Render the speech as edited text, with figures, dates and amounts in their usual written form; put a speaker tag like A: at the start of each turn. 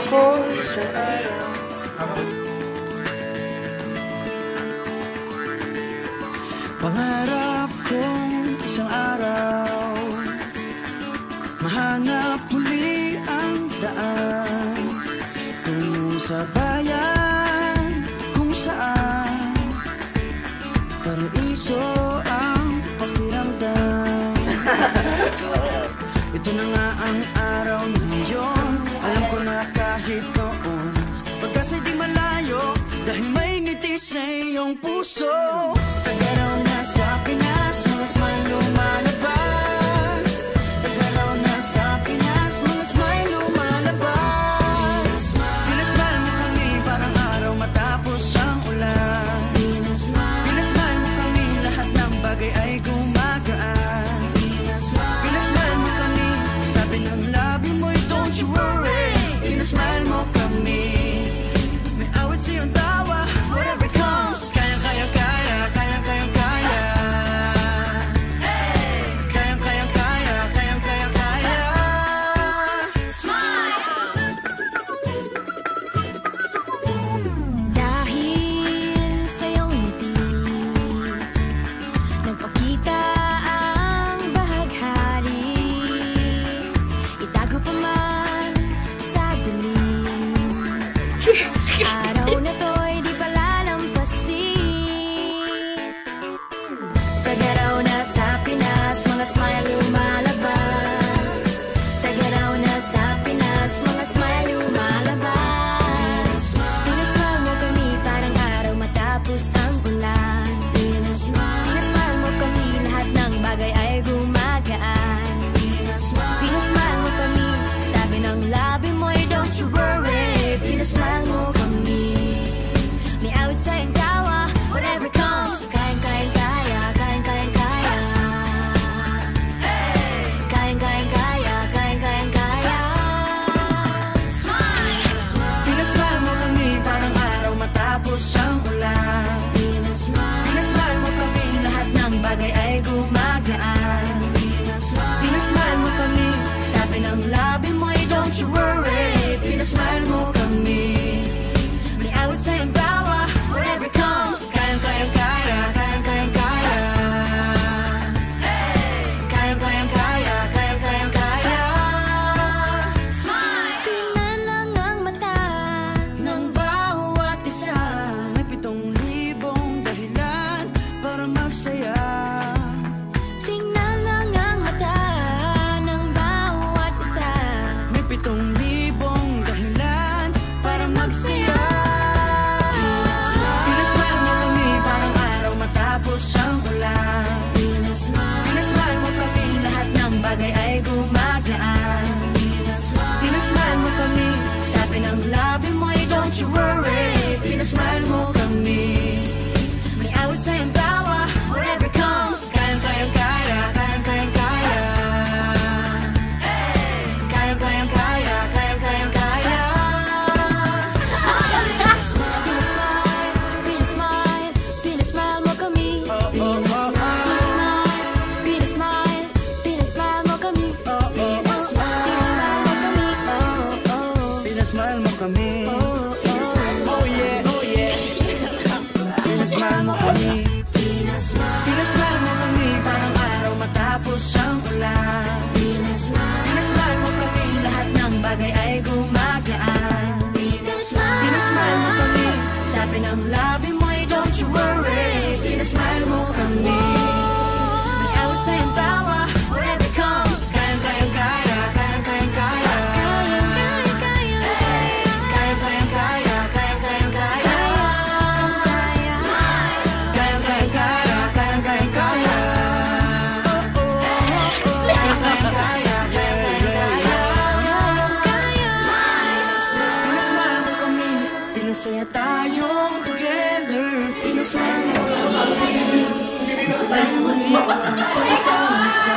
A: ko isang araw.
B: Pangarap kong isang araw mahanap muli ang daan tungo sa bayan kung saan paraiso ang pakiramdam. Ito na nga ang araw na yun. Alam ko na kahit noon pagkasa'y di malayo, dahil may ngiti sa iyong puso. Taga raw na sa Pinas, mga smile lumalabas. Taga raw na sa Pinas, mga smile lumalabas. Pinasmile mo kami parang araw matapos ang ulan. Pinasmile mo kami, lahat ng bagay ay gumagaan. Pinasmile mo kami, sabi ng labi mo'y don't you worry. Pinasmile mo kami, may awit sa iyong tawa, whatever comes. Kayang kaya kaya, kayang kayang kaya. Kayang kayang kaya, kayang kayang kaya.
C: Smile! Dahil sa iyong ngiti nagpakita ang bahaghari. Itago pa man sa dilim, araw na to'y di palalampasin. Taga raw na sa Pinas, mga smile lumalabas. Taga raw na sa Pinas, mga smile lumalabas. Pinasmile mo kami parang araw matapos ang ulan. Pinasmile mo kami, lahat ng bagay ay gumagaan. Pinasmile mo kami, sabi ng labi mo'y don't you worry. Pinasmile mo kami, may awit sa iyong tawa, whatever comes. Kayang kayang kaya, kayang kayang kaya. Kayang kayang kaya, kayang kayang kaya. Smile!
B: Pinasmile mo kami parang araw matapos ang ulan. Pinasmile mo kami, lahat ng bagay ay gumagaan. Pinasmile mo kami, sabi ng labi mo'y don't you worry. Pinasmile mo kami, may awit sa iyong tawa, whatever comes. Kayang kayang kaya, kayang kayang kaya. Kayang kayang kaya, kayang kayang kaya.
C: Tingnan lang ang mata ng
B: Bawat isa may 7,000 dahilan para magsaya.
C: tingnan lang ang mata ng bawat isa.
B: May 7,000 dahilan para magsaya. Pinasmile mo kami parang araw matapos ang ulan. Pinasmile mo kami, lahat ng bagay ay gumagaan. Pinasmile mo kami, sabi ng labi mo'y don't you worry. Pinasmile mo kami, may awit sa iyong tawa, whatever comes. Kayang kayang kaya, kayang kayang kaya. Kayang kayang kaya, kayang kayang kaya.
C: Pinasmile, pinasmile, pinasmile mo kami. Pinasmile, pinasmile, pinasmile mo kami. Pinasmile mo kami.
B: Pinasmile mo kami. Oh yeah, oh yeah. Pinasmile mo kami. Pinasmile mo kami parang araw matapos ang ulan. Pinasmile mo kami, lahat ng bagay ay gumagaan. Pinasmile mo kami, sabi ng labi mo'y don't you worry. Pinasmile mo kami, may awit sa iyong tawa, whatever comes. Kayang kayang kaya, kayang kayang kaya. Kayang kayang kaya, kayang kayang kaya. Kayang kayang kaya, kayang kayang kaya. Kayang kayang kaya, kayang kayang kaya. Pinasmile mo kami, pinasaya tayong together. Pinasmile mo kami, pinasmile mo ang pagkakas sa